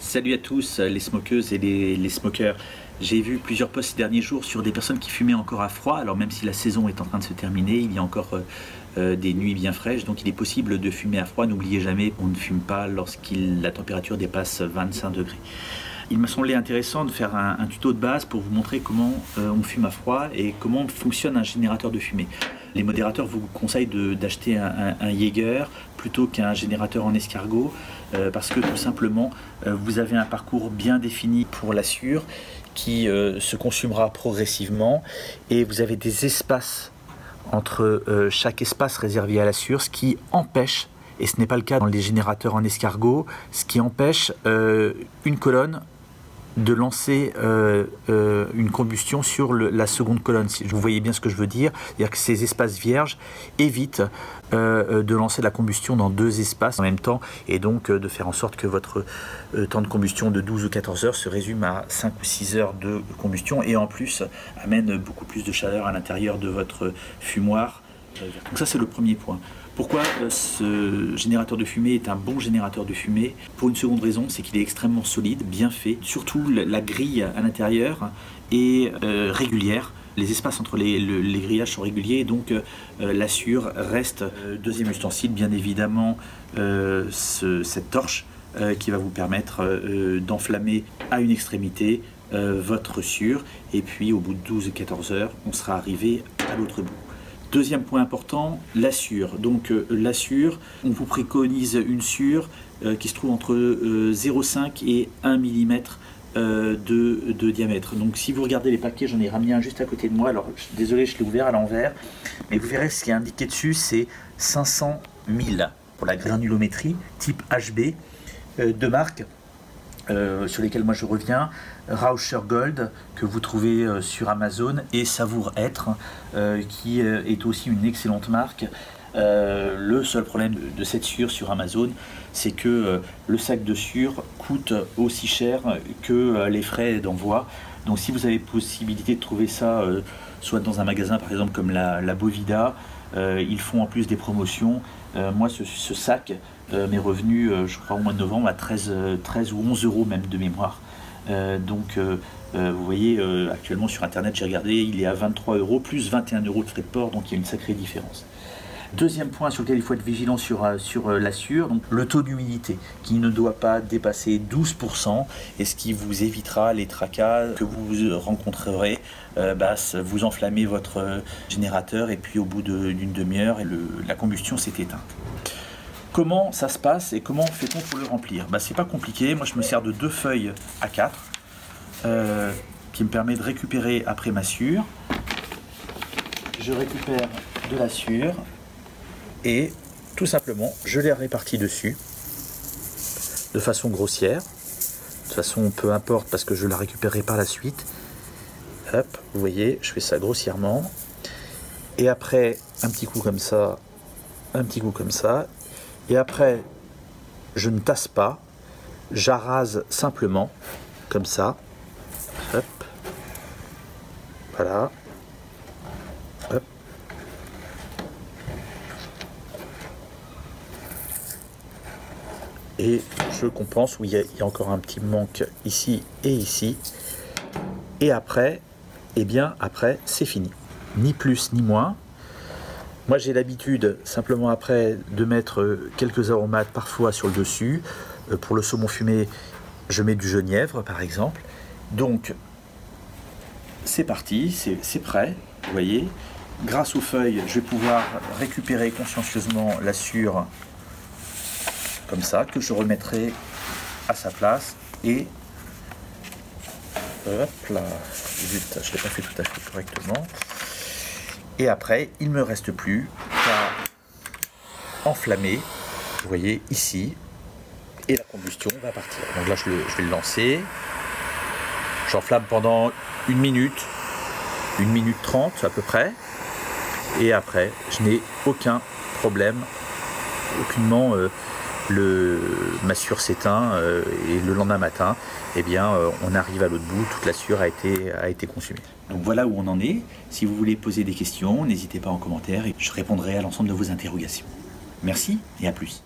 Salut à tous les smokeuses et les smokers. J'ai vu plusieurs posts ces derniers jours sur des personnes qui fumaient encore à froid. Alors même si la saison est en train de se terminer, il y a encore des nuits bien fraîches. Donc il est possible de fumer à froid. N'oubliez jamais qu'on ne fume pas la température dépasse 25 degrés. Il m'a semblé intéressant de faire un tuto de base pour vous montrer comment on fume à froid et comment fonctionne un générateur de fumée. Les modérateurs vous conseillent d'acheter un Jaeger plutôt qu'un générateur en escargot parce que tout simplement vous avez un parcours bien défini pour la sûre qui se consumera progressivement et vous avez des espaces entre chaque espace réservé à la sûre, ce qui empêche, et ce n'est pas le cas dans les générateurs en escargot, ce qui empêche une colonne de lancer une combustion sur la seconde colonne. Si vous voyez bien ce que je veux dire, c'est-à-dire que ces espaces vierges évitent de lancer la combustion dans deux espaces en même temps et donc de faire en sorte que votre temps de combustion de 12 ou 14 heures se résume à 5 ou 6 heures de combustion et en plus amène beaucoup plus de chaleur à l'intérieur de votre fumoir. Donc ça c'est le premier point. Pourquoi ce générateur de fumée est un bon générateur de fumée? Pour une seconde raison, c'est qu'il est extrêmement solide, bien fait. Surtout la grille à l'intérieur est régulière. Les espaces entre les grillages sont réguliers, donc la sûre reste. Deuxième ustensile, bien évidemment, cette torche qui va vous permettre d'enflammer à une extrémité votre sûre. Et puis au bout de 12 et 14 heures, on sera arrivé à l'autre bout. Deuxième point important, la sûre. Donc la sûre, on vous préconise une sûre qui se trouve entre 0,5 et 1 mm de diamètre. Donc si vous regardez les paquets, j'en ai ramené un juste à côté de moi. Alors désolé, je l'ai ouvert à l'envers, mais vous verrez ce qui est indiqué dessus, c'est 500 000 pour la granulométrie type HB de marque. Sur lesquels moi je reviens, Rauscher Gold que vous trouvez sur Amazon et Savour Être qui est aussi une excellente marque. Le seul problème de cette sûre sur Amazon, c'est que le sac de sûre coûte aussi cher que les frais d'envoi. Donc si vous avez possibilité de trouver ça soit dans un magasin par exemple comme la Bovida, ils font en plus des promotions. Moi ce sac m'est revenu je crois au mois de novembre à 13 ou 11 euros même de mémoire. Donc vous voyez actuellement sur internet j'ai regardé, il est à 23 euros plus 21 euros de frais de port, donc il y a une sacrée différence. Deuxième point sur lequel il faut être vigilant sur la sûre, donc le taux d'humidité qui ne doit pas dépasser 12% et ce qui vous évitera les tracas que vous rencontrerez. Vous enflammez votre générateur et puis au bout d'une demi-heure la combustion s'est éteinte. Comment ça se passe et comment fait-on pour le remplir? C'est pas compliqué, moi je me sers de 2 feuilles A4 qui me permet de récupérer après ma sûre. Je récupère de la sûre et tout simplement je les répartis dessus de façon grossière. De toute façon peu importe parce que je la récupérerai par la suite. Hop, vous voyez, je fais ça grossièrement. Et après un petit coup comme ça, un petit coup comme ça. Et après, je ne tasse pas, j'arrase simplement, comme ça. Hop. Voilà. Hop. Et je compense où il y a encore un petit manque ici et ici. Et après, eh bien, après, c'est fini. Ni plus ni moins. Moi j'ai l'habitude simplement après de mettre quelques aromates parfois sur le dessus. Pour le saumon fumé, je mets du genièvre par exemple. Donc c'est parti, c'est prêt, vous voyez. Grâce aux feuilles, je vais pouvoir récupérer consciencieusement la sûre comme ça, que je remettrai à sa place. Et hop là, zut, je ne l'ai pas fait tout à fait correctement. Et après, il ne me reste plus qu'à enflammer, vous voyez ici, et la combustion va partir. Donc là, je vais le lancer. J'enflamme pendant 1 minute 30 à peu près. Et après, je n'ai aucun problème, aucunement. Ma sûre s'éteint et le lendemain matin, eh bien, on arrive à l'autre bout, toute la sûre a été consumée. Donc voilà où on en est. Si vous voulez poser des questions, n'hésitez pas en commentaire et je répondrai à l'ensemble de vos interrogations. Merci et à plus.